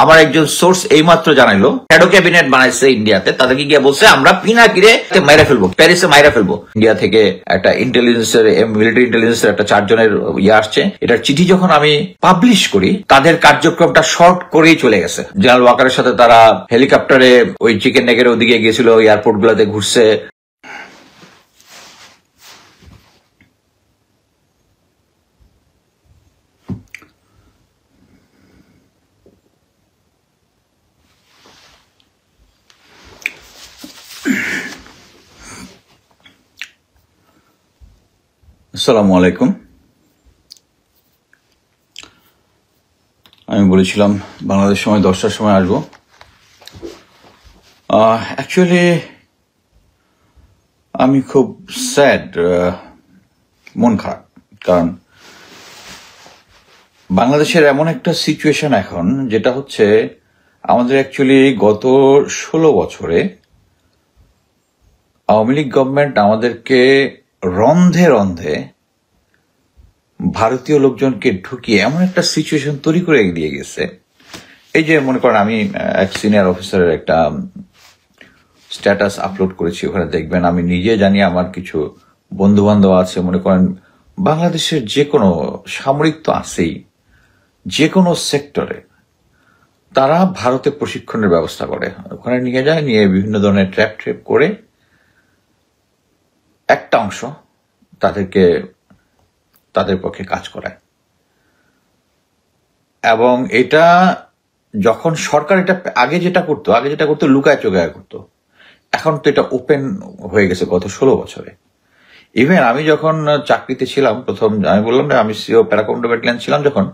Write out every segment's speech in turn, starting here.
আমার একজন সোর্স এইমাত্র জানাইলো শ্যাডো ক্যাবিনেট বানাইছে ইন্ডিয়াতে, তাদেরকে গিয়ে বলছে আমরা পিনাকিরে মাইরা ফেলবো, প্যারিসে মাইরা ফেলবো। ইন্ডিয়া থেকে একটা ইন্টেলিজেন্সের মিলিটারি ইন্টেলিজেন্সের একটা 4 জনের আসছে। এটার চিঠি যখন আমি পাবলিশ করি, তাদের কার্যক্রমটা শর্ট করেই চলে গেছে। জেনারেল ওয়াকারের সাথে তারা হেলিকপ্টারে ওই চিকেন নেগের ওদিকে গিয়েছিল, এয়ারপোর্ট গুলোতে ঘুরছে। আসসালামু আলাইকুম। আমি বলেছিলাম বাংলাদেশ সময় 10টার সময় আসবো। অ্যাকচুয়ালি আমি খুব স্যাড, মন খারাপ, কারণ বাংলাদেশের এমন একটা সিচুয়েশন এখন, যেটা হচ্ছে আমাদের অ্যাকচুয়ালি গত 16 বছরে আওয়ামী লীগ গভর্নমেন্ট আমাদেরকে রন্ধে রন্ধে ভারতীয় লোকজনকে ঢুকিয়ে এমন একটা সিচুয়েশন তৈরি করে দিয়ে গেছে। এই যে মনে করেন, আমি এক সিনিয়র অফিসারের একটা স্ট্যাটাস আপলোড করেছি, ওখানে দেখবেন আমি নিজে জানি আমার কিছু বন্ধু বান্ধব আছে, মনে করেন বাংলাদেশের যে কোনো সামরিক তো আছেই, যে কোনো সেক্টরে তারা ভারতে প্রশিক্ষণের ব্যবস্থা করে, ওখানে নিয়ে যায়, নিয়ে বিভিন্ন ধরনের ট্র্যাপ করে একটা অংশ তাদেরকে তাদের পক্ষে কাজ করায়। এবং এটা যখন সরকার এটা আগে যেটা করতো লুকায় চোখায় করতো, এখন তো এটা ওপেন হয়ে গেছে গত 16 বছরে। ইভেন আমি যখন চাকরিতে ছিলাম, প্রথম আমি বললাম না আমি সিও প্যারাকমান্ডো ব্যাটালিয়ন ছিলাম, যখন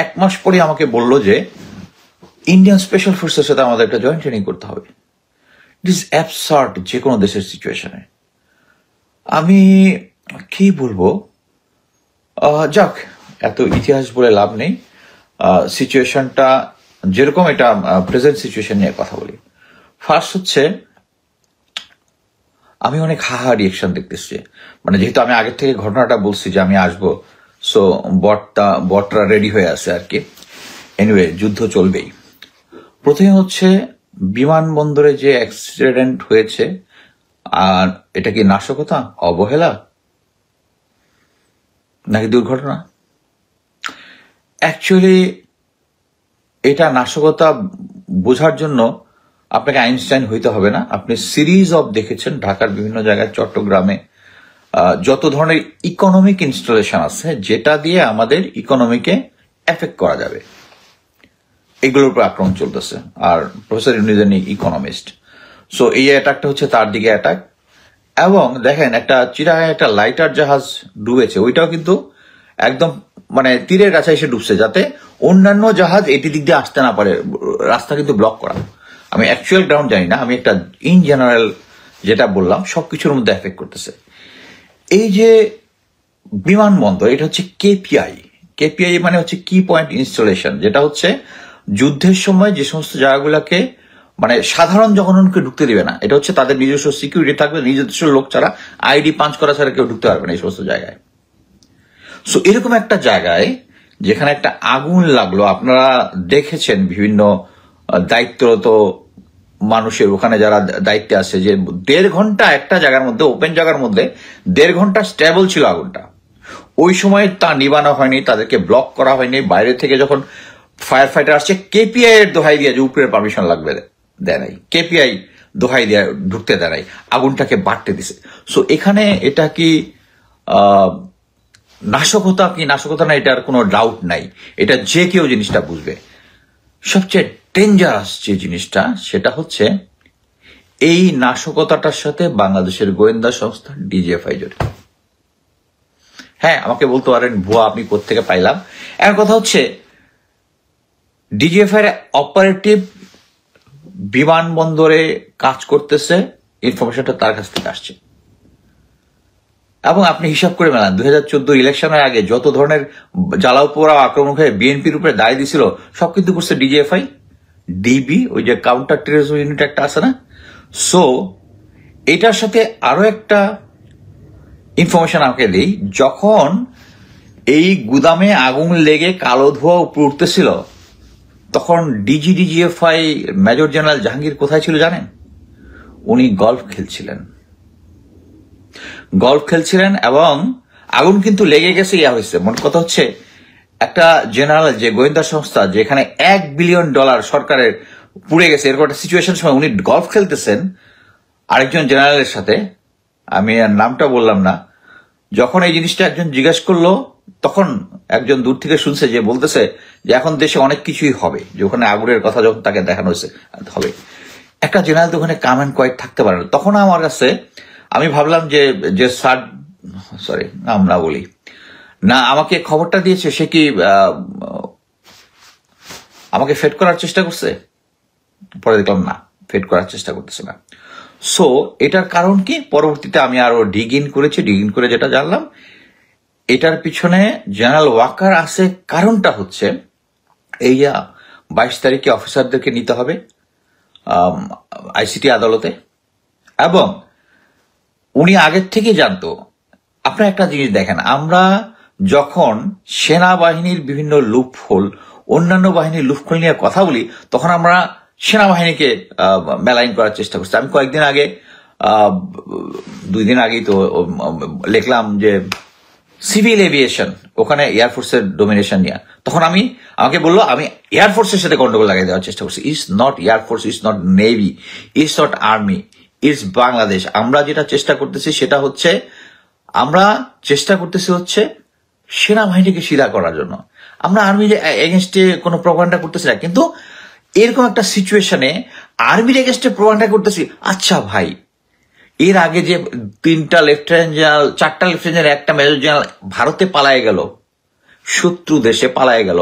1 মাস পরে আমাকে বলল যে ইন্ডিয়ান স্পেশাল ফোর্সের সাথে আমাদের একটা জয়েন্ট ট্রেনিং করতে হবে। ইট ইজ অ্যাবসার্ড যে কোনো দেশের সিচুয়েশনে। আমি কি বলবো, যাক, এত ইতিহাস বলে লাভ নেই। সিচুয়েশনটা যেরকম, এটা প্রেজেন্ট সিচুয়েশন নিয়ে কথা বলি। ফার্স্ট হচ্ছে, আমি অনেক হাহা রিয়েকশন দেখতেছি, মানে যেহেতু আমি আগের থেকে ঘটনাটা বলছি যে আমি আসবো, সো বটরা রেডি হয়ে আছে আর কি। এনিওয়ে, যুদ্ধ চলবেই। প্রথমে হচ্ছে বিমানবন্দরে যে অ্যাক্সিডেন্ট হয়েছে, আর এটা কি নাশকতা, অবহেলা, নাকি দুর্ঘটনা? অ্যাকচুয়ালি এটা নাশকতা বোঝার জন্য আপনাকে আইনস্টাইন হইতে হবে না। আপনি সিরিজ অফ দেখেছেন ঢাকার বিভিন্ন জায়গায়, চট্টগ্রামে যত ধরনের ইকোনমিক ইনস্টলেশন আছে যেটা দিয়ে আমাদের ইকোনমিকে এফেক্ট করা যাবে, এগুলোর উপর আক্রমণ চলতেছে। আর প্রফেসর ইউনিজেন ইকোনমিস্ট, সো এই অ্যাটাকটা হচ্ছে তার দিকে অ্যাটাক। এবং দেখেন, একটা চিরাগায় একটা লাইটার জাহাজ ডুবেছে, ওইটাও কিন্তু একদম মানে তীরের কাছে এসে ডুবছে, যাতে অন্যান্য জাহাজ এটি দিক দিয়ে আসতে না পারে, রাস্তা কিন্তু ব্লক করা। আমি অ্যাকচুয়াল গ্রাউন্ড জানি না, আমি একটা ইন জেনারেল যেটা বললাম সবকিছুর মধ্যে এফেক্ট করতেছে। এই যে বিমানবন্দর, এটা হচ্ছে কেপিআই মানে হচ্ছে কি পয়েন্ট ইনস্টলেশন, যেটা হচ্ছে যুদ্ধের সময় যে সমস্ত জায়গাগুলোকে মানে সাধারণ জনগণকে ঢুকতে দিবে না, এটা হচ্ছে তাদের নিজস্ব সিকিউরিটি থাকবে, নিজস্ব লোক ছাড়া, আইডি পাঞ্চ করা ছাড়া কেউ ঢুকতে পারবে না এই সমস্ত জায়গায়। সো এরকম একটা জায়গায় যেখানে একটা আগুন লাগলো, আপনারা দেখেছেন বিভিন্ন দায়িত্বরত মানুষের ওখানে যারা দায়িত্বে আছে, যে 1.5 ঘন্টা একটা জায়গার মধ্যে, ওপেন জায়গার মধ্যে 1.5 ঘন্টা স্টেবল ছিল আগুনটা। ওই সময় তা নিবানো হয়নি, তাদেরকে ব্লক করা হয়নি। বাইরে থেকে যখন ফায়ার ফাইটার আসছে, কেপিআই এর দোহাই দিয়ে যে উপরের পারমিশন লাগবে দেয় নাই, কেপিআই দোহাই দিয়ে ঢুকতে দেয় নাই, আগুনটাকে বাড়তে দিছে। সো এখানে এটা কি নাশকতা না, এটার কোনো ডাউট নাই, এটা যে কেউ জিনিসটা বুঝবে। সবচেয়ে ডেঞ্জারাস যে জিনিসটা, সেটা হচ্ছে এই নাশকতাটার সাথে বাংলাদেশের গোয়েন্দা সংস্থা ডিজিএফআই জড়িত। হ্যাঁ, আমাকে বলতে পারেন ভুয়া, আপনি কোত্থেকে পাইলাম। এর কথা হচ্ছে, ডিজিএফআই অপারেটিভ বিমানবন্দরে কাজ করতেছে, ইনফরমেশনটা তার কাছ থেকে আসছে। এবং আপনি হিসাব করে মেলান, 2014 ইলেকশনের আগে যত ধরনের জ্বালাও পোড়া আক্রমণ হয়ে বিএনপির উপরে দায় দিছিল, সব কিন্তু করছে ডিজিএফআই, ডিবি, ওই যে কাউন্টার টেররিজম ইউনিট একটা আছে না। সো এটার সাথে আরো একটা ইনফরমেশন আমাকে দেই, যখন এই গুদামে আগুন লেগে কালো ধোঁয়া উপরে উঠতেছিল, তখন ডিজিএফআই মেজর জেনারেল জাহাঙ্গীর কোথায় ছিল জানেন? উনি গলফ খেলছিলেন এবং আগুন কিন্তু লেগে গেছে। হয়েছে মনে কথা হচ্ছে, একটা জেনারেল যে গোয়েন্দা সংস্থা যেখানে $1 বিলিয়ন সরকারের পুড়ে গেছে, এরকম একটা সিচুয়েশন সময় উনি গলফ খেলতেছেন আরেকজন জেনারেলের সাথে, আমি আর নামটা বললাম না। যখন এই জিনিসটা একজন জিজ্ঞাসা করলো, তখন একজন দূর থেকে শুনছে যে বলতেছে যে এখন দেশে অনেক কিছুই হবে, যে ওখানে আগুনের কথা যখন তাকে দেখানো হয়েছে হবে। একটা জেনারেল তো ওখানে কাম অ্যান্ড কোয়াইট থাকতে পারে না। তখন আমার কাছে আমি ভাবলাম যে স্যার, সরি নাম না বলি না, আমাকে খবরটা দিয়েছে, সে কি আমাকে ফেড করার চেষ্টা করছে? পরে দেখলাম না, ফেড করার চেষ্টা করতেছে না। সো এটার কারণ কি? পরবর্তীতে আমি আরো ডিগ ইন করে যেটা জানলাম, এটার পিছনে জেনারেল ওয়াকার আছে। কারণটা হচ্ছে এই 22 তারিখে অফিসারদেরকে নিতে হবে আইসিটি আদালতে, এবং উনি আগের থেকে জানতো। আপনার একটা জিনিস দেখেন, আমরা যখন সেনাবাহিনীর বিভিন্ন লুপহোল, অন্যান্য বাহিনীর লুপহোল নিয়ে কথা বলি, তখন আমরা সেনাবাহিনীকে মেলাইন করার চেষ্টা করছি। আমি কয়েকদিন আগে 2 দিন আগেই তো লিখলাম যে সিভিল এভিয়েশন, ওখানে এয়ারফোর্সের ডোমিনেশন নিয়ে, তখন আমাকে বললো আমি এয়ারফোর্সের সাথে গন্ডগোল লাগাই দেওয়ার চেষ্টা করছি। It's not air force, it's not navy, it's not army, it's Bangladesh. আমরা যেটা চেষ্টা করতেছি সেটা হচ্ছে, আমরা চেষ্টা করতেছি হচ্ছে সেনাবাহিনীকে সিধা করার জন্য। আমরা আর্মির এগেনস্টে কোনো প্রপাগান্ডা করতেছি না, কিন্তু এরকম একটা সিচুয়েশনে আর্মির এগেনস্টে প্রপাগান্ডা করতেছি। আচ্ছা ভাই, এর আগে যে 3টা লেফটেন্যান্ট জেনারেল, 4টা লেফটেন্যান্ট জেনারেল, একটা মেজর জেনারেল ভারতে পালায় গেল, শত্রু দেশে পালায় গেল,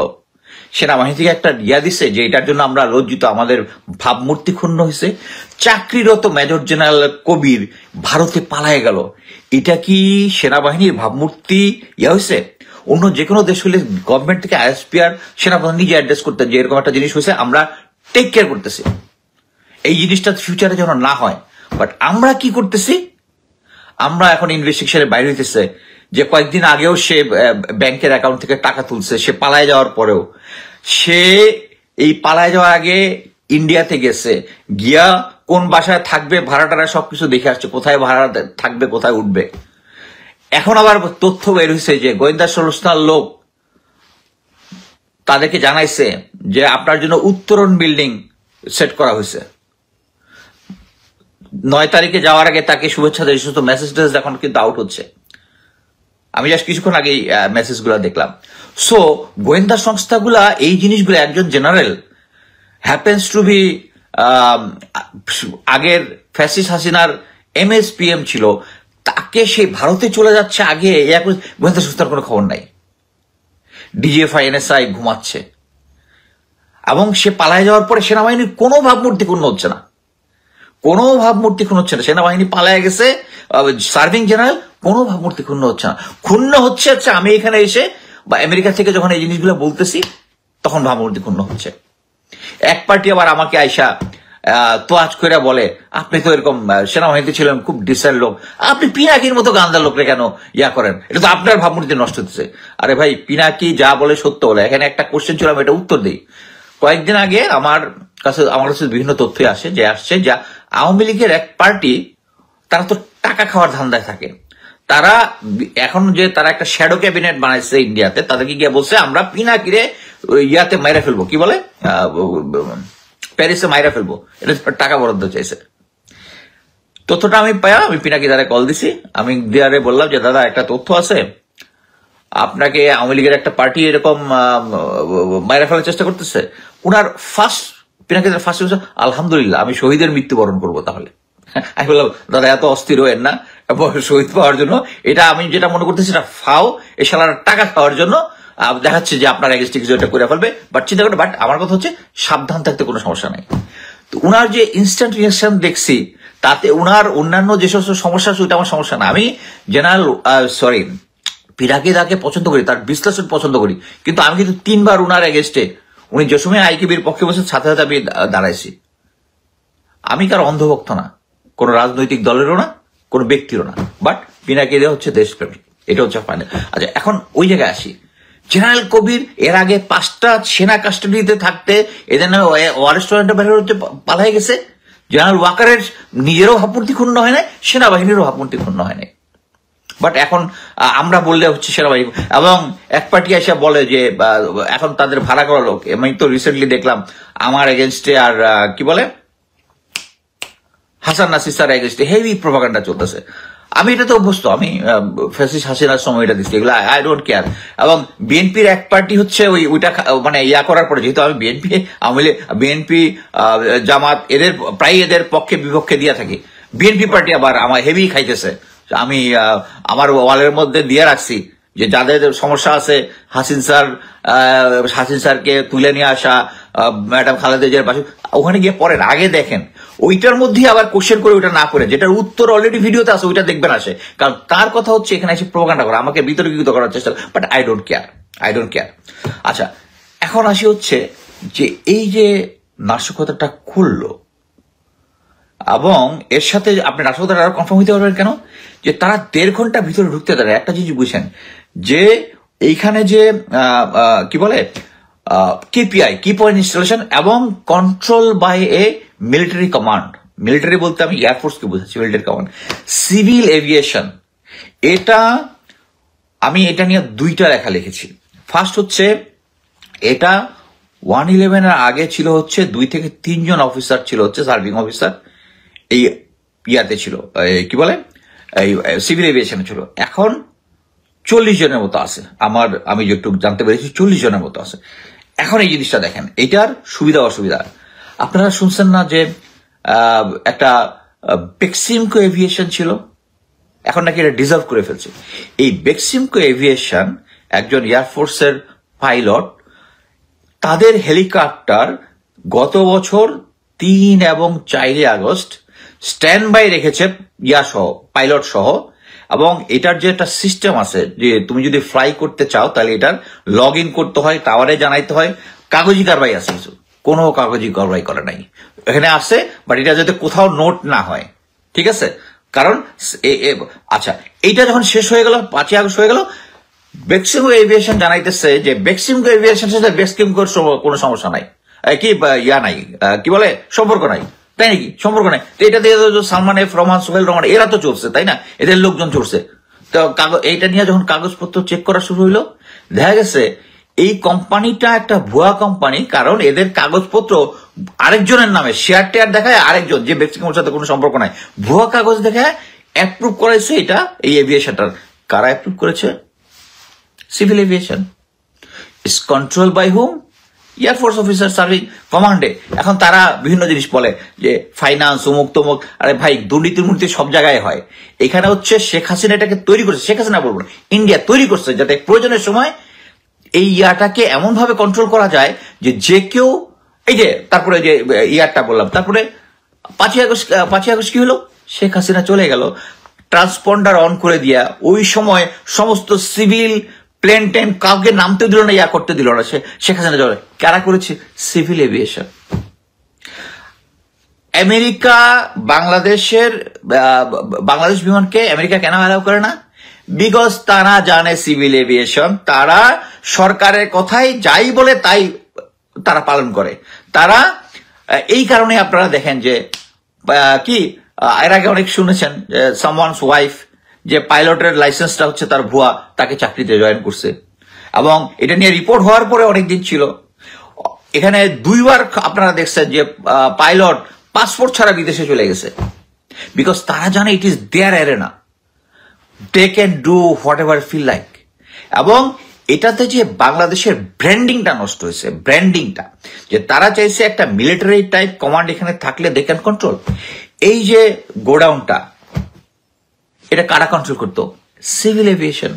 সেনাবাহিনী থেকে একটা দিছে যে এটার জন্য আমরা লজ্জিত, আমাদের ভাবমূর্তি ক্ষুণ্ণ হয়েছে। চাকরিরত মেজর জেনারেল কবির ভারতে পালায় গেল, এটা কি সেনাবাহিনীর ভাবমূর্তি হয়েছে? অন্য যে কোনো দেশ হলে গভর্নমেন্ট থেকে আইএসপিআর সেনাপ্রধান নিজে অ্যাড্রেস করতে যে এরকম একটা জিনিস হয়েছে, আমরা টেক কেয়ার করতেছি, এই জিনিসটা ফিউচারে যেন না হয়। বাট আমরা কি করতেছি? আমরা এখন ইনভেস্টিগেশনের বাইরে হইতেছে যে কয়েকদিন আগেও সে ব্যাংকের অ্যাকাউন্ট থেকে টাকা তুলছে, সে পালায় যাওয়ার পরেও, সে এই পালায় যাওয়ার আগে ইন্ডিয়াতে গেছে, গিয়া কোন বাসায় থাকবে, ভাড়া টাড়া সবকিছু দেখে আসছে, কোথায় ভাড়া থাকবে, কোথায় উঠবে। এখন আবার তথ্য বের হয়েছে যে গোয়েন্দা সংস্থার লোক তাদেরকে জানাইছে যে আপনার জন্য উত্তরণ বিল্ডিং সেট করা হয়েছে। 9 তারিখে যাওয়ার আগে তাকে শুভেচ্ছা দেয়, সমস্ত মেসেজ এখন কিন্তু আউট হচ্ছে। আমি জাস্ট কিছুক্ষণ আগে মেসেজগুলো দেখলাম। সো গোয়েন্দা সংস্থাগুলা এই জিনিসগুলো, একজন জেনারেল হ্যাপেন্স টু বি আগের ফ্যাসিস্ট হাসিনার MSPM ছিল, তাকে সে ভারতে চলে যাচ্ছে আগে, গোয়েন্দা সংস্থার কোনো খবর নাই। ডিজিএফআই NSI ঘুমাচ্ছে, এবং সে পালায় যাওয়ার পরে সেনাবাহিনীর কোনো ভাবমূর্তি ক্ষুণ্ণ হচ্ছে না, সেনাবাহিনী পালায় গেছে, সার্ভিং জেনারেল কোনো ভাবমূর্তি ক্ষুণ্ণ হচ্ছে না। ক্ষুণ্ণ হচ্ছে আমি এখানে এসে বা আমেরিকা থেকে যখন এই জিনিসগুলো বলতেছি, তখন ভাবমূর্তি ক্ষুণ্ণ হচ্ছে। এক পার্টি আবার আমাকে আইসা তোয়াজ করে বলে, আপনি তো এরকম সেনাবাহিনীতে ছিলেন, খুব ডিসেন্ট লোক, আপনি পিনাকির মতো গান্দার লোকরে কেন করেন? এটা তো আপনার ভাবমূর্তি নষ্ট হচ্ছে। আরে ভাই, পিনাকি যা বলে সত্য বলে। এখানে একটা কোশ্চেন ছিল, আমি এটা উত্তর দিই। কয়েকদিন আগে আমার কাছে বিভিন্ন তথ্য আসছে যে আওয়ামী লীগের এক পার্টি, তারা তো টাকা খাওয়ার ধান্দায় থাকে, তারা এখন যে তারা একটা শ্যাডো ক্যাবিনেট বানাইছে ইন্ডিয়াতে, তাদেরকে গিয়ে বলছে আমরা পিনাকিরে ইয়াতে মাইরা ফেলবো, কি বলে প্যারিসে মাইরা ফেলবো, এটা টাকা বরাদ্দ চাইছে। তথ্যটা আমি পিনাকি দ্বারা কল দিছি, আমি দিয়ারে বললাম যে দাদা একটা তথ্য আছে, আপনাকে আওয়ামী লীগের একটা পার্টি এরকম মাইরা ফেলার চেষ্টা করতেছে। উনার পিনাকি ফার্স্ট বলছে আলহামদুলিল্লাহ, আমি শহীদের মৃত্যুবরণ করবো। তাহলে আমি বললাম দাদা এত অস্থির হয়েন না, শহীদ পাওয়ার জন্য এটা আমি যেটা মনে করতেছি এটা ফাও, এ শালার টাকা খাওয়ার জন্য দেখাচ্ছে যে আপনার এগেন্স্টে কিছু একটা করে ফেলবে। বাট চিন্তা করে, বাট আমার কথা হচ্ছে সাবধান থাকতে কোনো সমস্যা নাই। তো উনার যে ইনস্ট্যান্ট রিয়াকশন দেখছি, তাতে উনার অন্যান্য যে সমস্ত সমস্যা আছে ওইটা আমার সমস্যা না। আমি জেনারেল পিনাকি দাকে পছন্দ করি, তার বিশ্লেষণ পছন্দ করি, কিন্তু আমি কিন্তু 3বার উনার এগেন্স্টে, উনি যে সময় আইকিবির পক্ষে বসে সাথে সাথে আমি দাঁড়াইছি। আমি কার অন্ধভক্ত না, কোন রাজনৈতিক দলেরও না, কোন ব্যক্তিরও না, বাট পিনাকি দা হচ্ছে দেশপ্রেমিক, এটা হচ্ছে ফাইনাল। আচ্ছা, এখন ওই জায়গায় আসি জেনারেল কবির এর আগে 5টা সেনা কাস্টাডিতে থাকতে এদের নামে ওয়ারেস্ট ওয়ারেন্টের বাইরে পালাই গেছে। জেনারেল ওয়াকারের নিজেরও ভাবমূর্তি ক্ষুণ্ণ হয় নাই, সেনাবাহিনীরও ভাবমূর্তি ক্ষুণ্ণ হয় নাই। বাট এখন আমরা বললে হচ্ছে সেনাবাহিনী, এবং এক পার্টি এসে বলে যে এখন তাদের ভাড়া করা লোক। আমি তো রিসেন্টলি দেখলাম আমার এগেনস্টে আর কি বলে হাসান নাসির স্যার এগেনস্টে হেভি প্রোপাগান্ডা চলতেছে। আমি এটা তো অভ্যস্ত, আমি ফ্যাসিস্ট হাসিনার সময় এটা দিচ্ছি, এগুলো আই ডোন্ট কেয়ার। এবং বিএনপির এক পার্টি হচ্ছে ওইটা মানে ইয়া করার পরে, যেহেতু আমি বিএনপি জামাত এদের প্রায় এদের পক্ষে বিপক্ষে দিয়ে থাকি, বিএনপি পার্টি আবার আমার হেভি খাইতেছে। আমি আমার ওয়ালের মধ্যে দিয়ে রাখছি যে যাদের সমস্যা আছে হাসিন স্যারকে তুলে নিয়ে আসা, ম্যাডাম খালেদা জিয়ার পাশে ওখানে গিয়ে পড়েন, আগে দেখেন ওইটার মধ্যে আবার কোশ্চেন করে ওইটা না করে, যেটার উত্তর অলরেডি ভিডিওতে আছে ওইটা দেখবেন আসে। কারণ তার কথা হচ্ছে এখানে এসে প্রোপাগান্ডা করা, আমাকে বিতর্কিত করার চেষ্টা, বাট আই ডোন্ট কেয়ার। আচ্ছা, এখন আসি হচ্ছে যে এই যে নাশকতাটা খুললো, এবং এর সাথে আপনি নাশকতাটা আরো কনফার্ম হইতে পারবেন কেন, যে তারা 1.5 ঘন্টা ভিতরে ঢুকতে পারে। একটা জিনিস বুঝছেন যে এইখানে যে কি বলে কেপিআই, কি পয়েন্ট ইনস্টলেশন, এবং control by a military command. Military বলতে আমি এয়ারফোর্সকে বুঝাচ্ছি, মিলিটারি কমান্ড, সিভিল এভিয়েশন। আমি এটা নিয়ে 2টা লেখা লিখেছি। ফার্স্ট হচ্ছে এটা 1/11 এর আগে ছিল হচ্ছে 2 থেকে 3 জন অফিসার ছিল হচ্ছে সার্ভিং অফিসার, এই ইয়াতে ছিল কি বলে এই সিভিল এভিয়েশনে ছিল। এখন 40 জনের মতো আছে, আমি যেটুকু জানতে পেরেছি 40 জনের মতো আছে। এখন এই জিনিসটা দেখেন, এটার সুবিধা অসুবিধা। আপনারা শুনছেন না যে একটা বেক্সিমকো এভিয়েশন ছিল, এখন নাকি এটা ডিজার্ভ করে ফেলছে। এই বেক্সিমকো এভিয়েশন একজন এয়ারফোর্সের পাইলট, তাদের হেলিকপ্টার গত বছর 3 এবং 4 আগস্ট স্ট্যান্ড বাই রেখেছে পাইলট সহ। এবং এটার যে একটা সিস্টেম আছে যে তুমি যদি ফ্লাই করতে চাও তাহলে এটার লগ ইন করতে হয়, টাওয়ারে জানাইতে হয়, কাগজি কারবাই আছে কিছু, কোনো কাগজি কারবাই করে নাই এখানে আছে, বাট এটা যাতে কোথাও নোট না হয়, ঠিক আছে? কারণ আচ্ছা, এইটা যখন শেষ হয়ে গেল, 5 আগস্ট হয়ে গেল, বেক্সিমকো এভিয়েশন জানাইতেছে যে বেক্সিমকো এভিয়েশন সাথে বেক্সিমকোর কোনো সমস্যা নাই, কি নাই, কি বলে সম্পর্ক নাই, তাই নাকি? সম্পর্ক নাই। তো এটা দিয়ে সালমান এফ রহমান, সোহেল রহমান এরা তো চলছে, তাই না? এদের লোকজন চলছে। তো এইটা নিয়ে যখন কাগজপত্র চেক করা শুরু হইলো, দেখা গেছে এই কোম্পানিটা একটা ভুয়া কোম্পানি। কারণ এদের কাগজপত্র আরেকজনের নামে, শেয়ার টেয়ার দেখায় আরেকজন, যে বেক্সিমকোর সাথে কোনো সম্পর্ক নাই, ভুয়া কাগজ দেখায় অ্যাপ্রুভ করেছে এটা, এই এভিয়েশনটার। কারা অ্যাপ্রুভ করেছে? Civil aviation. Is control by hmm? Air force officer serving কমান্ডে। এখন তারা বিভিন্ন জিনিস বলে যে ফাইন্যান্স অমুক তমুক। আরে ভাই, দুর্নীতির মূর্তি সব জায়গায় হয়। এখানে হচ্ছে শেখ হাসিনা এটাকে তৈরি করছে, শেখ হাসিনা বলবো না, ইন্ডিয়া তৈরি করছে যাতে প্রয়োজনের সময় এই ইয়াটাকে এমন ভাবে কন্ট্রোল করা যায় যে কেউ, এই যে তারপরে যে ইয়ারটা বললাম, তারপরে 5 আগস্ট কি হলো? শেখ হাসিনা চলে গেল, ট্রান্সপন্ডার অন করে দিয়া ওই সময় সমস্ত সিভিল প্লেন টেন কাউকে নামতে দিল না, ইয়া করতে দিল না, শেখ হাসিনা চলে। কারা করেছে? Civil aviation. আমেরিকা বাংলাদেশ বিমানকে আমেরিকা কেন অ্যালাউ করে না? বিকজ তারা জানে সিভিল এভিয়েশন, তারা সরকারের কথাই যাই বলে তাই তারা পালন করে। তারা এই কারণে আপনারা দেখেন যে কি এর আগে অনেক শুনেছেন যে সামওয়ানস ওয়াইফ, যে পাইলটের লাইসেন্সটা হচ্ছে তার ভুয়া, তাকে চাকরিতে জয়েন করছে। এবং এটা নিয়ে রিপোর্ট হওয়ার পরে অনেকদিন ছিল। এখানে 2 বার আপনারা দেখছেন যে পাইলট পাসপোর্ট ছাড়া বিদেশে চলে গেছে, বিকজ তারা জানে it is their arena, they can do whatever feel like. এবং এটাতে যে বাংলাদেশের ব্র্যান্ডিংটা নষ্ট হয়েছে, ব্র্যান্ডিংটা, যে তারা চাইছে একটা মিলিটারি টাইপ কমান্ড এখানে থাকলে দে ক্যান কন্ট্রোল। এই যে গোডাউনটা, এটা কারা কন্ট্রোল করতো? Civil aviation.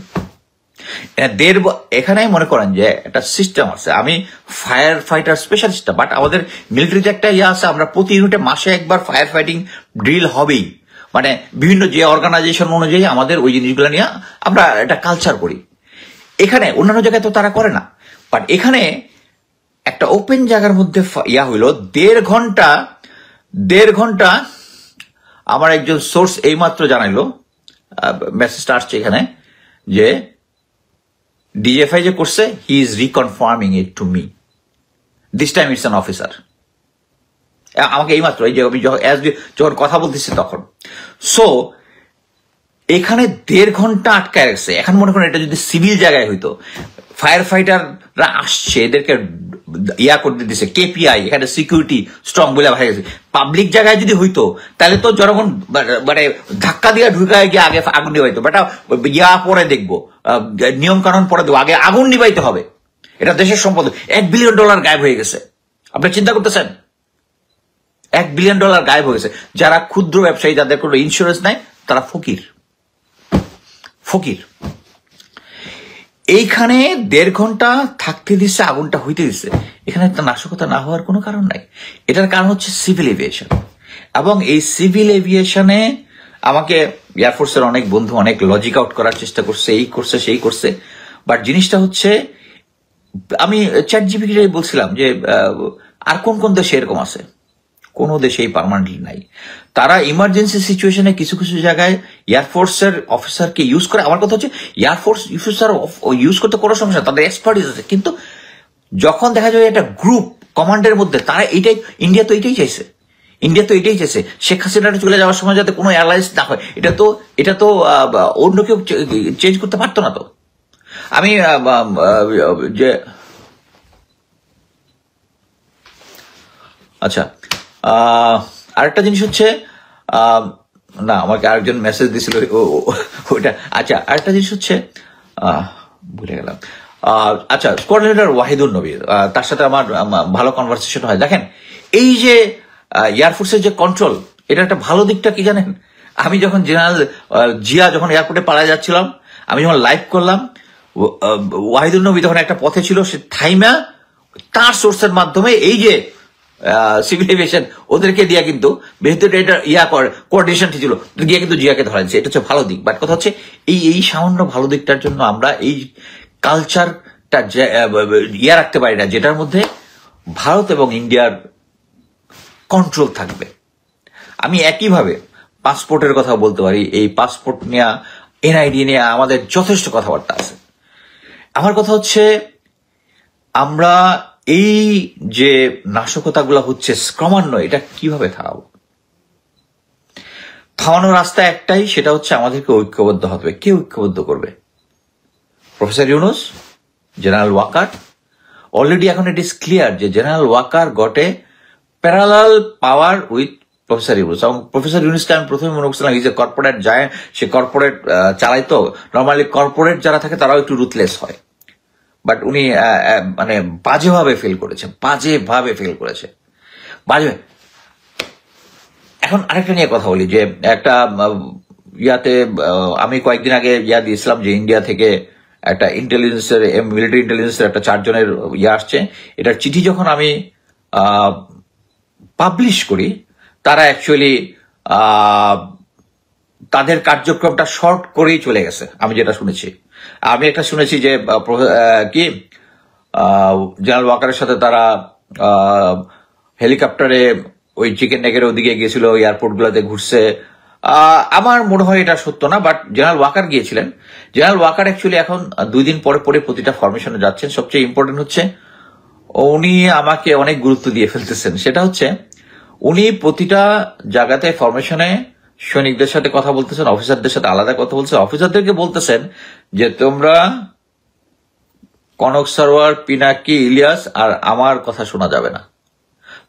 এখানে মনে করেন যে একটা সিস্টেম আছে, আমি ফায়ার ফাইটার স্পেশালিস্ট, বাট আমাদের মিলিটারিতে একটা ইয়ে আছে, আমরা প্রতি ইউনিটে মাসে একবার ফায়ার ফাইটিং ড্রিল হবেই। মানে বিভিন্ন যে অর্গানাইজেশন অনুযায়ী আমাদের ওই জিনিসগুলো নিয়ে আমরা একটা কালচার করি। এখানে অন্যান্য জায়গায় তো তারা করে না, বাট এখানে একটা ওপেন জায়গার মধ্যে ইয়া হইল 1.5 ঘন্টা। আমার একজন সোর্স এইমাত্র জানাইলো, মেসেজটা আসছে এখানে, যে ডিজিএফআই যে করছে, he is reconfirming it to me, this time it's an officer. আমাকে এইমাত্র এই যে আমি যখন কথা বলতেছি তখন। সো এখানে 1.5 ঘন্টা আটকায় রাখছে। এখন মনে করেন এটা যদি সিভিল জায়গায় হইতো, ফায়ার ফাইটাররা আসছে, এদেরকে ইয়া করতে দিছে, কেপিআই, এখানে সিকিউরিটি স্ট্রং বলে ভাই গেছে। পাবলিক জায়গায় যদি হইতো তাহলে তো জনগণ মানে ধাক্কা দিয়ে ঢুকায় গিয়ে আগে আগুন নিবাইতো। বেটা ইয়া পরে দেখবো, নিয়ম কানুন পরে দেবো, আগে আগুন নিবাইতে হবে। এটা দেশের সম্পদ। $1 বিলিয়ন গায়েব হয়ে গেছে। আপনি চিন্তা করতেছেন? $1 বিলিয়ন গায়েব হয়ে গেছে। যারা ক্ষুদ্র ব্যবসায়ী, যাদের কোনো ইন্স্যুরেন্স নাই, তারা ফকির। এইখানে 1.5 ঘন্টা থাকতে দিচ্ছে, আগুনটা হইতে দিচ্ছে। এখানে একটা নাশকতা না হওয়ার কোনো কারণ নাই। এটার কারণ হচ্ছে সিভিল এভিয়েশন। এবং এই সিভিল এভিয়েশনে আমাকে এয়ারফোর্সের অনেক বন্ধু অনেক লজিক আউট করার চেষ্টা করছে, এই করছে সেই করছে। বাট জিনিসটা হচ্ছে, আমি চ্যাটজিপিটিতে বলছিলাম যে আর কোন কোন দেশে এরকম আছে? কোনো দেশেই পার্মানেন্টলি নাই। তারা ইমার্জেন্সি সিচুয়েশনে কিছু কিছু জায়গায় এয়ারফোর্সের অফিসারকে ইউজ করে। আমার কথা হচ্ছে এয়ারফোর্স অফিসার ইউজ করতে কোনো সমস্যা, তাদের এক্সপার্টিস আছে। কিন্তু যখন দেখা যায় একটা গ্রুপ কমান্ডের মধ্যে, তারা এইটাই, ইন্ডিয়া তো এটাই চাইছে, শেখ হাসিনা চলে যাওয়ার সময় যাতে কোনো অ্যালায়েন্স না হয়। এটা তো অন্য কেউ চেঞ্জ করতে পারতো না। তো আমি যে আচ্ছা, আরেকটা জিনিস হচ্ছে, না আমাকে আরেকজন মেসেজ দিছিল ওইটা। আচ্ছা, আরেকটা জিনিস হচ্ছে, ভুলে গেলাম। আচ্ছা, স্কোয়াড লিডার ওয়াহিদুল নবী, তার সাথে আমার ভালো কনভারসেশন হয়। দেখেন, এই যে এয়ারফোর্সের যে কন্ট্রোল, এটা একটা ভালো দিকটা কি জানেন? আমি যখন জেনারেল জিয়া যখন এয়ারপোর্টে পালায় যাচ্ছিলাম, আমি যখন লাইভ করলাম, ওয়াহিদুল নবী তখন একটা পথে ছিল, সে থাইমা তার সোর্সের মাধ্যমে এই যে সিভিল এভিয়েশন ওদেরকে দিয়া কিন্তু বেহতর এটা কোঅর্ডিনেশন ছিল, দিয়ে কিন্তু জিয়াকে ধরা দিচ্ছে। এটা হচ্ছে ভালো দিক। বাট কথা হচ্ছে, এই সামান্য ভালো দিকটার জন্য আমরা এই কালচারটা রাখতে পারি না, যেটার মধ্যে ভারত এবং ইন্ডিয়ার কন্ট্রোল থাকবে। আমি একইভাবে পাসপোর্টের কথা বলতে পারি। এই পাসপোর্ট নিয়ে, এনআইডি নিয়ে আমাদের যথেষ্ট কথাবার্তা আছে। আমার কথা হচ্ছে, আমরা এই যে নাশকতাগুলো হচ্ছে ক্রমান্বয়ে, এটা কিভাবে থামাবো? থামানোর রাস্তা একটাই, সেটা হচ্ছে আমাদেরকে ঐক্যবদ্ধ হতে হবে। কে ঐক্যবদ্ধ করবে? Professor Yunus, general Waker. Already এখন ইট ইজ ক্লিয়ার যে general Waker got a parallel power with professor Yunus. এবং প্রফেসর ইউনুসকে আমি প্রথমে মনে করছিলাম ইজ এ কর্পোরেট যায়, সে কর্পোরেট চালাইতো। নর্মালি কর্পোরেট যারা থাকে তারাও একটু রুথলেস হয়। বাট উনি মানে বাজেভাবে ফেল করেছে। এখন আরেকটা নিয়ে কথা বলি, যে একটা ইয়াতে আমি কয়েকদিন আগে দিয়েছিলাম যে ইন্ডিয়া থেকে একটা ইন্টেলিজেন্সের, মিলিটারি ইন্টেলিজেন্সের একটা 4 জনের আসছে। এটার চিঠি যখন আমি পাবলিশ করি, তারা অ্যাকচুয়ালি তাদের কার্যক্রমটা শর্ট করেই চলে গেছে। আমি যেটা শুনেছি, আমি একটা শুনেছি যে কি জেনারেল ওয়াকারের সাথে তারা হেলিকপ্টারে ওই চিকেন নেগের ওদিকে গিয়েছিল, এয়ারপোর্ট গুলোতে ঘুরছে। আমার মনে হয় এটা সত্য না, বাট জেনারেল ওয়াকার গিয়েছিলেন। জেনারেল ওয়াকার অ্যাকচুয়ালি এখন 2 দিন পরে পরে প্রতিটা ফরমেশনে যাচ্ছেন। সবচেয়ে ইম্পর্টেন্ট হচ্ছে, উনি আমাকে অনেক গুরুত্ব দিয়ে ফেলতেছেন। সেটা হচ্ছে, উনি প্রতিটা জায়গাতে ফরমেশনে সৈনিকদের সাথে কথা বলতেছেন, অফিসারদের সাথে আলাদা কথা বলছেন। অফিসারদেরকে বলতেছেন যে তোমরা কনক সরোয়ার, পিনাকি, ইলিয়াস আর আমার কথা শোনা যাবে না।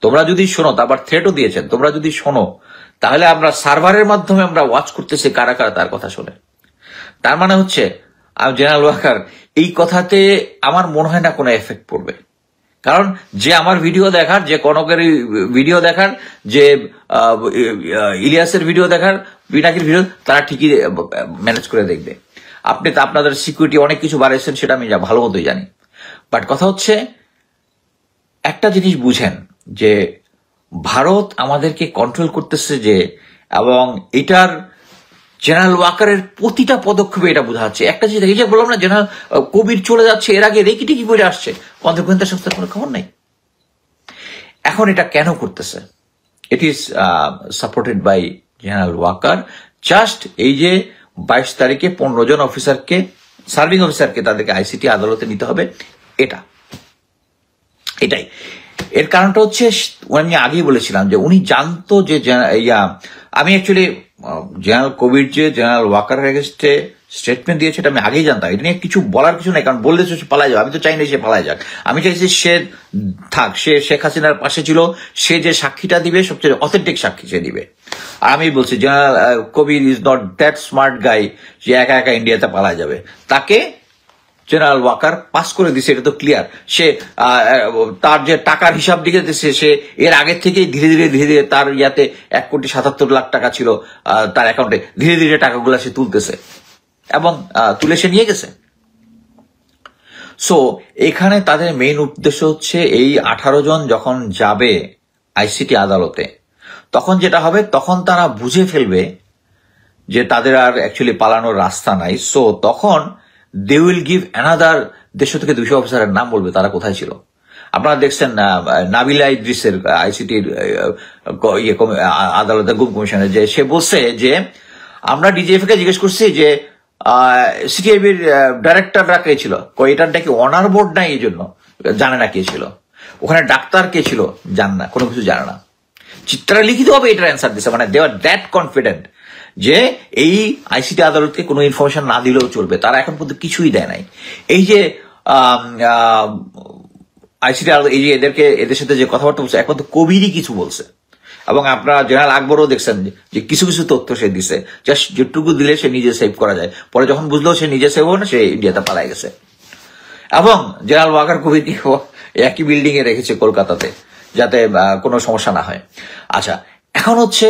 তোমরা যদি শোনো, তারপর থ্রেটও দিয়েছেন, তোমরা যদি শোনো তাহলে আমরা সার্ভারের মাধ্যমে আমরা ওয়াচ করতেছি কারা কারা তার কথা শোনে। তার মানে হচ্ছে, জেনারেল ওয়াকার এই কথাতে আমার মনে হয় না কোনো এফেক্ট পড়বে। কারণ যে আমার ভিডিও দেখার, যে কনকের ভিডিও দেখার, যে ইলিয়াসের ভিডিও দেখার, পিনাকির ভিডিও, তারা ঠিকই ম্যানেজ করে দেখবে। আপনি তো আপনাদের সিকিউরিটি অনেক কিছু বাড়াইছেন, সেটা আমি ভালো মতোই জানি। বাট কথা হচ্ছে, একটা জিনিস বুঝেন যে ভারত আমাদেরকে কন্ট্রোল করতেছে যে, এবং এটার জেনারেল ওয়াকারের প্রতিটা পদক্ষেপে এটা বোঝা যাচ্ছে। একটা জিনিস দেখি, যে বললাম না জেনারেল কবির চলে যাচ্ছে, এর আগে রেকি টেকি বলে আসছে, গোয়েন্দা সংস্থার কোনো খবর নাই। এখন এটা কেন করতেছে? It is supported by general Waker. Just এই যে 22 তারিখে 15 জন অফিসারকে সার্ভিং অফিসারকে তাদেরকে আইসিটি আদালতে নিতে হবে, এটাই এর কারণটা হচ্ছে। আমি আগেই বলেছিলাম যে উনি জানতো যে আমি অ্যাকচুয়ালি জেনারেল কবির যে জেনারেল ওয়াকারের এগেইনস্টে স্টেটমেন্ট দিয়েছে এটা আমি আগেই জানতাম, এটা নিয়ে কিছু বলার কিছু নাই, কারণ বললে সে পালায় যাবে। আমি তো চাই না সে পালায় যাক, আমি চাইছি সে থাক, সে শেখ হাসিনার পাশে ছিল, সে যে সাক্ষীটা দিবে সবচেয়ে অথেন্টিক সাক্ষী সে দিবে। আর আমি বলছি general Kabir is not that smart guy যে একা একা ইন্ডিয়াতে পালায় যাবে। তাকে জেনারেল ওয়াকার পাস করে দিছে, এটা তো ক্লিয়ার। সে তার যে টাকার হিসাব দিকে দিচ্ছে, সে এর আগের থেকেই ধীরে ধীরে তার ইয়াতে 1,77,00,000 টাকা ছিল তার অ্যাকাউন্টে, ধীরে ধীরে টাকাগুলো সে তুলতেছে এবং তুলে সে নিয়ে গেছে। সো এখানে তাদের মেইন উদ্দেশ্য হচ্ছে এই 18 জন যখন যাবে আইসিটি আদালতে, তখন যেটা হবে, তখন তারা বুঝে ফেলবে যে তাদের আর অ্যাকচুয়ালি পালানোর রাস্তা নাই। সো তখন দে উইল গিভ অ্যানাদার 150 থেকে 200 অফিসারের নাম বলবে তারা কোথায় ছিল। আপনারা দেখছেন নাবিলা ইদ্রিসের আইসিটির আদালতের গুম কমিশনের যে সে বলছে যে আমরা ডিজিএফ কে জিজ্ঞেস করছি যে সিটিআইবির ডাইরেক্টররা কে ছিল, এটার নাকি অনার বোর্ড নাই, এই জন্য জানে না কে ছিল, ওখানে ডাক্তার কে ছিল জান না, কোনো কিছু জানে না। চিত্রা লিখিত হবে এটার অ্যান্সার দিচ্ছে, মানে দে আর দ্যাট কনফিডেন্ট যে এই আইসিটি আদালতকে কোনো ইনফরমেশন না দিলেও চলবে, তারা এখন পর্যন্ত কিছুই দেয় নাই। এই যে আইসিটি আদালত এই যে এদের সাথে যে কথাবার্তা বলছে, এখন তো কবিরই কিছু বলছে, এবং আপনারা জেনারেল আকবরও দেখছেন যে কিছু কিছু তথ্য সে দিছে, জাস্ট যেটুকু দিলে সে নিজে সেভ করা যায়। পরে যখন বুঝলো সে নিজে সেভ হবে না, সে ইন্ডিয়াতে পালাই গেছে। এবং জেনারেল ওয়াকার কবিরকে একই বিল্ডিং এ রেখেছে কলকাতাতে, যাতে কোনো সমস্যা না হয়। আচ্ছা, এখন হচ্ছে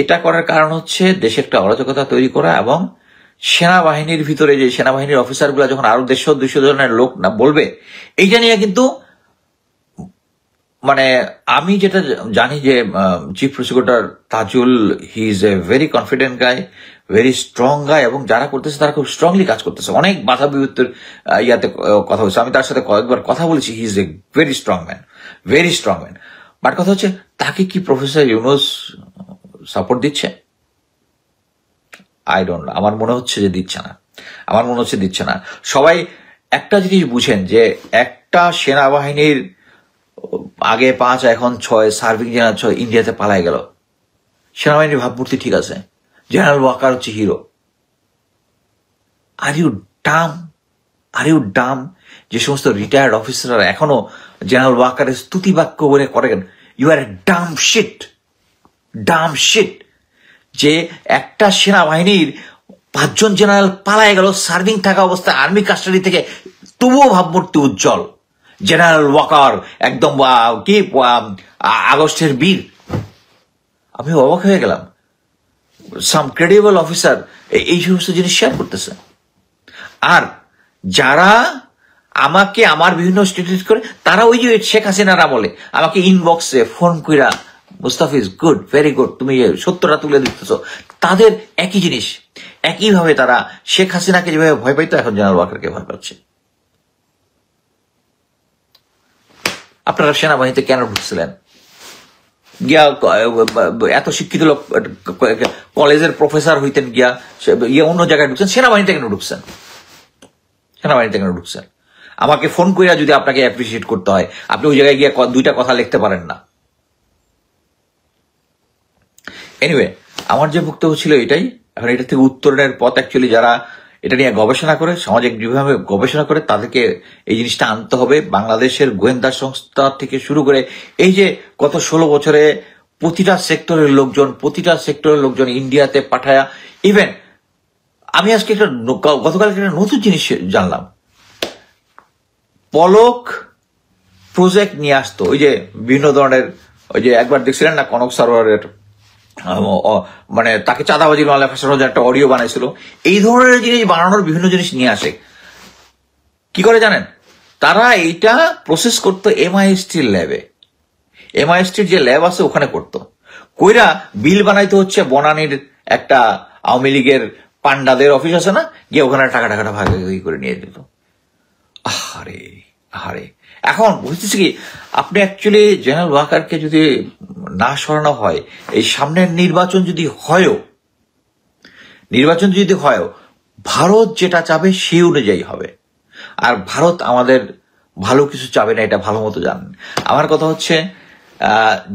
এটা করার কারণ হচ্ছে দেশে একটা অরাজকতা তৈরি করা, এবং সেনাবাহিনীর ভিতরে যে সেনাবাহিনীর অফিসারগুলো যখন আরো 150-200 জনের লোক না বলবে, এইটা নিয়ে কিন্তু মানে আমি যেটা জানি যে chief prosecutor Tajul, he is a very confident guy, very strong guy, এবং যারা করতেছে তারা খুব স্ট্রংলি কাজ করতেছে। অনেক বাধা বিপত্তির ইয়াতে কথা হচ্ছে, আমি তার সাথে কয়েকবার কথা বলেছি। হি is a very strong man, very strong man. But কথা হচ্ছে তাকে কি প্রফেসর ইউনুস সাপোর্ট দিচ্ছে? আই ডোন্ট নো, আমার মনে হচ্ছে যে দিচ্ছে না। সবাই একটা জিনিস বুঝেন যে একটা সেনাবাহিনীর আগে 5 এখন 6 সার্ভিং জেনারেল 6 ইন্ডিয়াতে পালাই গেল। সেনাবাহিনীর ভাবমূর্তি ঠিক আছে, জেনারেল ওয়াকার হচ্ছে হিরো। আর ইউ ডাম যে সমস্ত রিটায়ার্ড অফিসাররা এখনো জেনারেল ওয়াকারের স্তুতি বাক্য বলে করেন, you R A Dam sheet যে একটা সেনাবাহিনীর 5 জন জেনারেল পালায় গেল সার্ভিং থাকা অবস্থায় আর্মি কাস্টাডি থেকে, তবুও ভাবমূর্তি উজ্জ্বল। জেনারেল ওয়াকার একদম কি আগস্টের বীর। আমি অবাক হয়ে গেলাম, সাম ক্রেডিবল অফিসার এই সমস্ত জিনিস শেয়ার করতেছে। আর যারা আমাকে আমার বিভিন্ন স্টেটাস করে, তারা ওই যে শেখ হাসিনার আমলে আমাকে ইনবক্সে ফোন কইরা, মুস্তাফিজ গুড, ভেরি গুড, তুমি সত্যটা তুলে দিতেছ, তাদের একই জিনিস, একইভাবে তারা শেখ হাসিনাকে যেভাবে ভয় পাইতো, এখন জেনারেল ওয়াকারকে ভয় পাচ্ছে। আপনারা সেনাবাহিনীতে কেন ঢুকছিলেন? গিয়া এত শিক্ষিত লোক, কলেজের প্রফেসর হইতেন, গিয়া অন্য জায়গায় ঢুকছেন, সেনাবাহিনীতে কেন ঢুকছেন? আমাকে ফোন কইরা যদি আপনাকে অ্যাপ্রিসিয়েট করতে হয়, আপনি ওই জায়গায় গিয়ে 2টা কথা লিখতে পারেন না। এনিওয়ে, আমার যে বক্তব্য ছিল এটাই। এখন এটা থেকে উত্তরণের পথ অ্যাকচুয়ালি যারা এটা নিয়ে গবেষণা করে, সামাজিক যেভাবে গবেষণা করে, তাদেরকে এই জিনিসটা আনতে হবে। বাংলাদেশের গোয়েন্দা সংস্থা থেকে শুরু করে এই যে গত 16 বছরে প্রতিটা সেক্টরের লোকজন ইন্ডিয়াতে পাঠায়া, ইভেন আমি আজকে গতকালকে একটা নতুন জিনিস জানলাম, পলক প্রজেক্ট নিয়ে আসতো, ওই যে বিভিন্ন ধরনের, ওই যে একবার দেখছিলেন না কনক সারোয়ারের, মানে তাকে চাঁদাবাজির মামলা ফাঁসানোর একটা অডিও বানাইছিল। এই ধরনের জিনিস বানানোর বিভিন্ন জিনিস নিয়ে আসে। কি করে জানেন? তারা এইটা প্রসেস করতো MISTর ল্যাবে, MISTর যে ল্যাব আছে ওখানে করতো, কইরা বিল বানাইতে হচ্ছে বনানীর একটা আওয়ামী লীগের পান্ডাদের অফিস আছে না, গিয়ে ওখানে টাকাটা ভাগাভাগি করে নিয়ে দিত। আহারে এখন বুঝতেছি কি, আপনি অ্যাকচুয়ালি জেনারেল ওয়াকারকে যদি না সরানো হয়, এই সামনের নির্বাচন যদি হয়, ভারত যেটা চাবে সেই অনুযায়ী হবে। আর ভারত আমাদের ভালো কিছু চাবে না, এটা ভালো মতো জানেন। আমার কথা হচ্ছে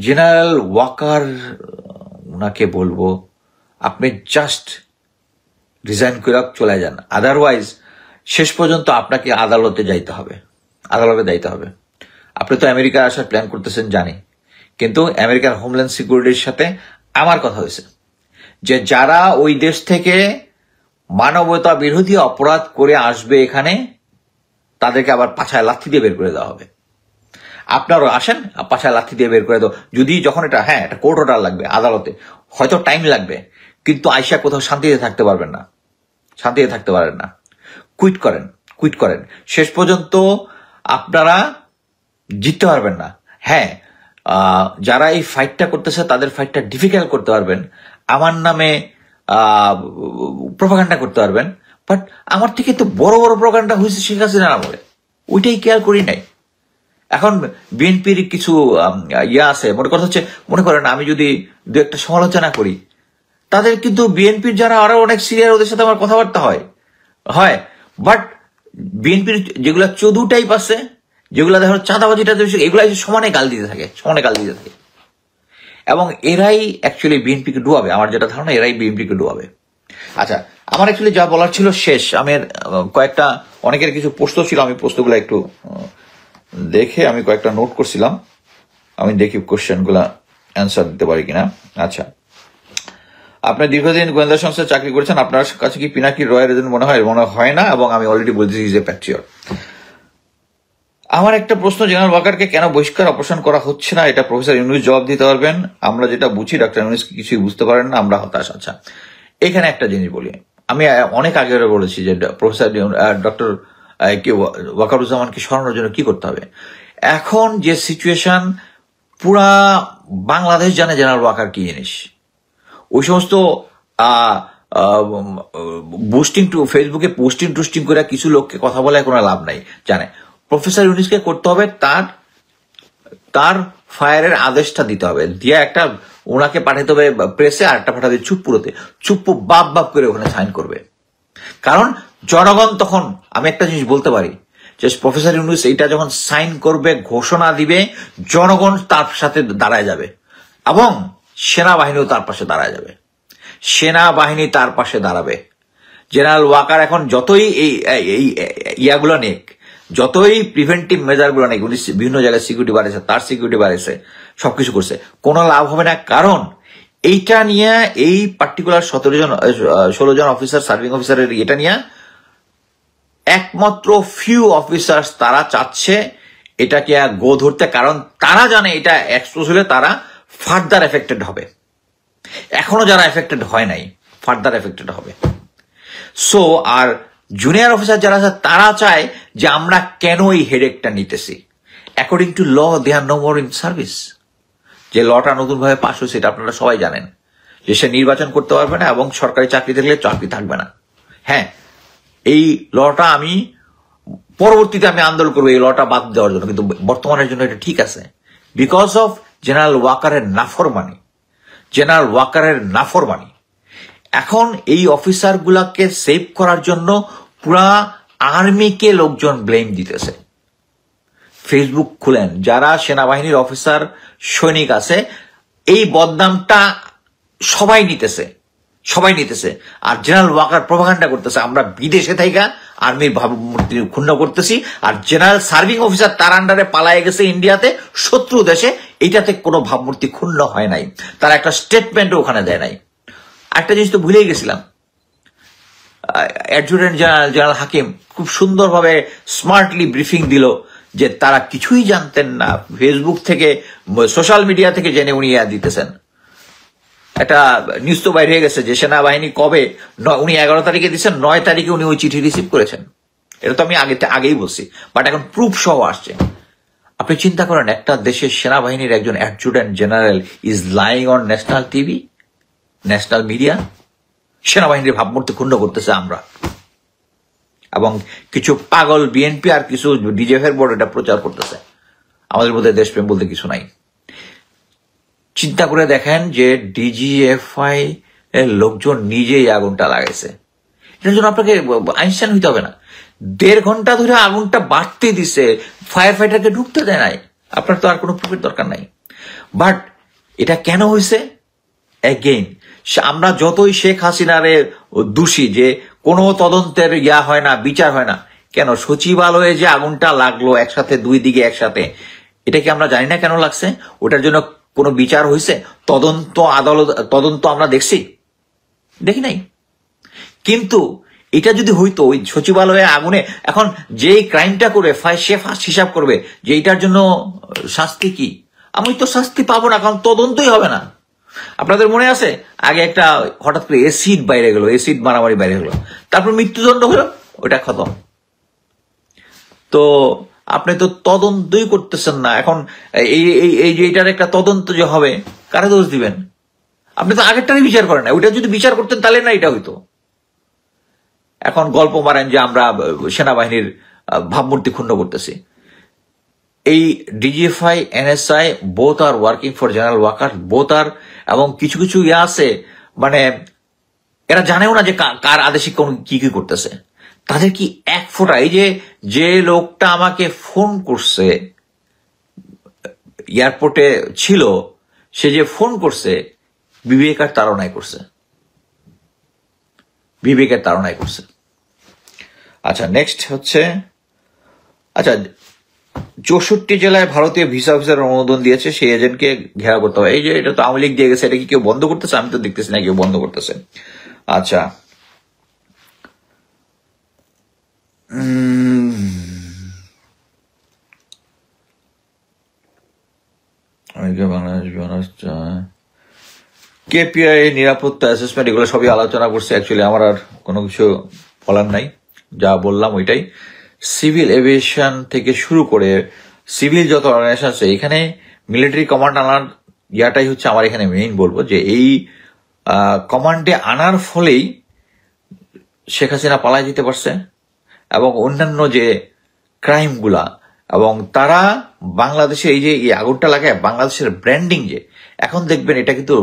জেনারেল ওয়াকার, ওনাকে বলবো আপনি জাস্ট রিজাইন করে চলে যান, আদারওয়াইজ শেষ পর্যন্ত আপনাকে আদালতে যাইতে হবে। আপনি তো আমেরিকা আসার প্ল্যান করতেছেন জানি, কিন্তু আমেরিকার হোমল্যান্ড সিকিউরিটির সাথে আমার কথা হয়েছে যে যারা ওই দেশ থেকে মানবতা বিরোধী অপরাধ করে আসবে এখানে, তাদেরকে আবার পাছায় লাথি দিয়ে বের করে দেওয়া হবে। আপনারও আসেন, পাছায় লাথি দিয়ে বের করে দাও। যদি যখন এটা এটা কোর্ট অর্ডার লাগবে, আদালতে হয়তো টাইম লাগবে, কিন্তু আইসা কোথাও শান্তিতে থাকতে পারবেন না। কুইট করেন। শেষ পর্যন্ত আপনারা জিততে পারবেন না। যারা এই ফাইটটা করতেছে তাদের ফাইটটা ডিফিকাল্ট করতে পারবেন, আমার নামে প্রোপাগান্ডা করতে পারবেন, বাট আমার থেকে তো বড় বড় প্রোপাগান্ডা হয়েছে শেখ হাসিনার আমলে, ওইটাই কেয়ার করি নাই। এখন বিএনপির কিছু আছে, মনে করেন আমি যদি দু একটা সমালোচনা করি, তাদের কিন্তু বিএনপির যারা আরো অনেক সিনিয়র, ওদের সাথে আমার কথাবার্তা হয়, বাট বিএনপির যেগুলা চদু টাইপ আছে, যেগুলা দেখো চাঁদাবাজিটা, এগুলা সমানে গাল দিতে থাকে, এবং এরাই অ্যাকচুয়ালি বিএনপিকে ডুবাবে। আমার যেটা ধারণা, এরাই বিএনপিকে ডুবাবে। আচ্ছা, আমার অ্যাকচুয়ালি যা বলার ছিল শেষ। আমি কয়েকটা অনেকের কিছু প্রশ্ন ছিল, আমি প্রশ্নগুলো একটু দেখে আমি কয়েকটা নোট করছিলাম, আমি দেখি কোশ্চেনগুলা অ্যান্সার দিতে পারি কিনা। আচ্ছা, আপনি দীর্ঘদিন গোয়েন্দা সংস্থায় চাকরি করেছেন, আপনার কাছে কি পিনাকি রয়ের এজেন্ট মনে হয় না, এবং আমি অলরেডি বলতেছি ইজ এ প্যাট্রিয়ট। আমার একটা প্রশ্ন, জেনারেল ওয়াকারকে কেন বহিষ্কার অপারেশন করা হচ্ছে না, এটা প্রফেসর ইউনুস জবাব দিতে পারবেন। আমরা যেটা বুঝি ডক্টর ইউনুস কিছুই বুঝতে পারেন না, আমরা হতাশ। আচ্ছা, এখানে একটা জিনিস বলি, আমি অনেক আগে বলেছি যে প্রফেসর ডক্টর ওয়াকারুজ্জামানকে সরানোর জন্য কি করতে হবে। এখন যে সিচুয়েশন, পুরা বাংলাদেশ জানে জেনারেল ওয়াকার কি জিনিস। ওই সমস্ত ফেসবুকে পোস্টিং করে কিছু লোককে কথা বলে কোনো লাভ নাই, জানে। প্রফেসর ইউনুসকে করতে হবে তার ফায়ারের আদেশটা দিতে হবে, দিয়ে একটা ওনাকে পাঠাতে হবে প্রেসে, আর একটা পাঠাতে চুপ্পু বাপ করে ওখানে সাইন করবে। কারণ জনগণ তখন, আমি একটা জিনিস বলতে পারি যে প্রফেসর ইউনুস এইটা যখন সাইন করবে, ঘোষণা দিবে, জনগণ তার সাথে দাঁড়ায় যাবে, এবং সেনাবাহিনীও তার পাশে দাঁড়াবে। জেনারেল ওয়াকার এখন যতই এই ইয়াগুলো নেক, যতই প্রিভেন্টিভ মেজার গুলো নেই, উনি বিভিন্ন জায়গায় সিকিউরিটি বাড়াইছে, তার সিকিউরিটি বাড়াইছে, সবকিছু করছে, কোনো লাভ হবে না। কারণ এইটা নিয়ে, এই পার্টিকুলার 16 জন অফিসার, সার্ভিং অফিসারের এটা নিয়ে একমাত্র ফিউ অফিসার্স তারা চাচ্ছে এটাকে গো ধরতে, কারণ তারা জানে এটা এক্সপোজ হলে তারা ফার্দার এফেক্টেড হবে। এখনো যারা এফেক্টেড হয় নাই, ফার্দার এফেক্টেড হবে। সো আর জুনিয়র অফিসার যারা আছে, তারা চায় যে আমরা কেন এই হেডেকটা নিতেছি। According to law they are no more in service. যে লটা নতুন ভাবে পাশ হয়েছে, এটা আপনারা সবাই জানেন, যে সে নির্বাচন করতে পারবে না, এবং সরকারি চাকরি থাকলে চাকরি থাকবে না। এই লটা আমি পরবর্তীতে আন্দোলন করবো এই লটা বাদ দেওয়ার জন্য, কিন্তু বর্তমানের জন্য এটা ঠিক আছে, বিকজ অফ জেনারেল ওয়াকারের নাফরমানি। এখন এই অফিসার গুলাকে সেভ করার জন্য পুরা আর্মিকে লোকজন ব্লেম দিতেছে। ফেসবুক খুলেন, যারা সেনাবাহিনীর অফিসার সৈনিক আছে, এই বদনামটা সবাই নিতেছে। আর জেনারেল ওয়াকার প্রোপাগান্ডা করতেছে আমরা বিদেশে থাইকা আর্মির ভাবমূর্তি ক্ষুণ্ণ করতেছি, আর জেনারেল সার্ভিং অফিসার তার আন্ডারে পালায় গেছে ইন্ডিয়াতে, শত্রু দেশে, এইটাতে কোনো ভাবমূর্তি ক্ষুণ্ণ হয় নাই, তারা একটা স্টেটমেন্টও ওখানে দেয় নাই। একটা জিনিস তো ভুলেই গেছিলাম, অ্যাডজুটেন্ট জেনারেল হাকিম খুব সুন্দরভাবে স্মার্টলি ব্রিফিং দিল যে তারা কিছুই জানতেন না, ফেসবুক থেকে, সোশ্যাল মিডিয়া থেকে জেনে উনি দিতেছেন। একটা নিউজ তো বাইরে হয়ে গেছে যে সেনাবাহিনী কবে, উনি 11 তারিখে দিচ্ছেন, 9 তারিখে উনি ওই চিঠি রিসিভ করেছেন। এটা তো আমি আগেই বলছি, বাট এখন প্রুফ সহ আসছে। আপনি চিন্তা করেন, একটা দেশের সেনাবাহিনীর একজন adjutant general is lying on national TV, national media, সেনাবাহিনীর ভাবমূর্তি ক্ষুণ্ণ করতেছে আমরা, এবং কিছু পাগল বিএনপি আর কিছু ডিজিএফ এর বোর্ড এটা প্রচার করতেছে। আমাদের মধ্যে দেশপ্রেম বলতে কিছু নাই। চিন্তা করে দেখেন যে ডিজিএফআই এর লোকজন নিজেই আগুনটা লাগাইছে। এটার জন্য আপনাকে আইনস্টাইন হইতে হবে না। 1.5 ঘন্টা ধরে আগুনটা বাড়তে দিছে, ফায়ার ফাইটারকে ঢুকতে দেয় নাই, আপনার তো আর কোনো প্রুফের দরকার নাই। বাট এটা কেন হয়েছে? এগেইন আমরা যতই শেখ হাসিনারে দোষী যে কোনো তদন্তের হয় না, বিচার হয় না, কেন সচিবালয়ে যে আগুনটা লাগলো একসাথে, 2 দিকে একসাথে, এটা কি আমরা জানি না কেন লাগছে? ওটার জন্য কোনো বিচার হয়েছে? তদন্ত আমরা দেখছি? দেখি নাই। কিন্তু এটা যদি হইতো, ওই সচিবালয়ে আগুনে এখন যে ক্রাইমটা করে সে ফার্স্ট হিসাব করবে যে এটার জন্য শাস্তি কি। আমি তো শাস্তি পাবো না, কারণ তদন্তই হবে না। আপনাদের মনে আছে আগে একটা হঠাৎ করে এসিড বাইরে গেল, এসিড মারামারি বাইরে গেল, তারপর মৃত্যুদণ্ড হলো, ওটা খতম। তো আপনি তো তদন্তই করতেছেন না। এখন এই যে এটার একটা তদন্ত যে হবে, কারে দোষ দিবেন? আপনি তো আগেরটারই বিচার করেন না। ওইটা যদি বিচার করতেন তাহলে না এটা হইতো। এখন গল্প মারেন যে আমরা সেনাবাহিনীর ভাবমূর্তি ক্ষুণ্ণ করতেছি। এই DGFI, NSI both are working for general Waker, both are, এবং কিছু কিছু আছে মানে এরা জানেও না যে কার আদেশে কি কি করতেছে। তাদের কি এক ফোঁটা, এই যে লোকটা আমাকে ফোন করছে, এয়ারপোর্টে ছিল, সে যে ফোন করছে, বিবেকের তাড়নায় করছে, বিবেকের তাড়নায় করছে। আচ্ছা, নেক্সট হচ্ছে, আচ্ছা 64 জেলায় ভারতীয় ভিসা অফিসার অনুমোদন দিয়েছে, সেই এজেন্টকে ঘেরাও করতে হবে। এই যে এটা তো আওয়ামী লীগ দিয়ে গেছে, এটা কি কেউ বন্ধ করতেছে? আমি তো দেখতেছি না কেউ বন্ধ করতেছে। আচ্ছা, বাংলাদেশ কেপিআই নিরাপত্তা অ্যাসেসমেন্ট, এগুলো সবই আলোচনা করছে। অ্যাকচুয়ালি আমার আর কোনো কিছু বলার নাই, যা বললাম ওইটাই। সিভিল এভিয়েশন থেকে শুরু করে সিভিল যত অর্গানাইজেশন আছে, এখানে মিলিটারি কমান্ড আনার ইয়াটাই হচ্ছে আমার এখানে মেইন বলবো, যে এই কমান্ডে আনার ফলেই শেখ হাসিনা পালাই দিতে পারছে, এবং অন্যান্য যে ক্রাইমগুলা, এবং তারা বাংলাদেশে এই যে আগুনটা লাগায় বাংলাদেশের ব্র্যান্ডিং, যে এখন দেখবেন এটা কিন্তু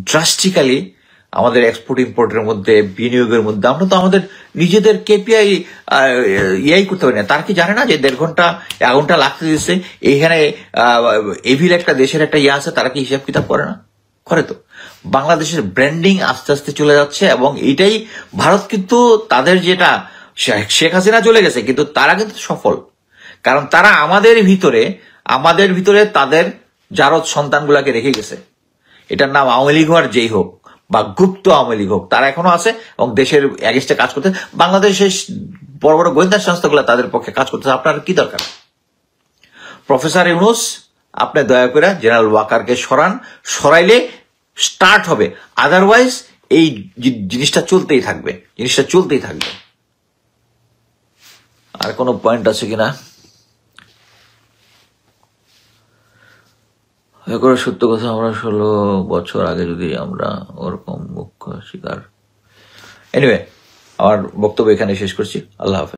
ড্রাস্টিক্যালি আমাদের এক্সপোর্ট ইম্পোর্টের মধ্যে, বিনিয়োগের মধ্যে, আমরা তো আমাদের নিজেদের কেপিআই করতে পারি না। তার কি জানে না যে 1.5 ঘন্টা আগুনটা লাগতে দিচ্ছে, এইখানে এভিল একটা দেশের একটা আছে, তারা কি হিসাব কিতাব করে না? করে তো। বাংলাদেশের ব্র্যান্ডিং আস্তে আস্তে চলে যাচ্ছে, এবং এইটাই ভারত কিন্তু তাদের যেটা, শেখ হাসিনা চলে গেছে কিন্তু তারা কিন্তু সফল, কারণ তারা আমাদের ভিতরে তাদের জারদ সন্তানগুলাকে রেখে গেছে। এটার নাম আওয়ামী লীগ আর যেই হোক, বা গুপ্ত আওয়ামী লীগ হোক, তারা এখনো আছে এবং দেশের এগেইনস্টে কাজ করতে, বাংলাদেশের বড় বড় গোয়েন্দা সংস্থাগুলো তাদের পক্ষে কাজ করতেছে। আপনার কি দরকার? প্রফেসর ইউনূস, আপনি দয়া করে জেনারেল ওয়াকারকে সরাইলে স্টার্ট হবে, আদারওয়াইজ এই জিনিসটা চলতেই থাকবে। আর কোনো পয়েন্ট আছে কিনা? সত্য কথা, আমরা 16 বছর আগে যদি আমরা ওরকম মুখ্য শিকার। এনিওয়ে, আমার বক্তব্য এখানে শেষ করছি। আল্লাহ হাফেজ।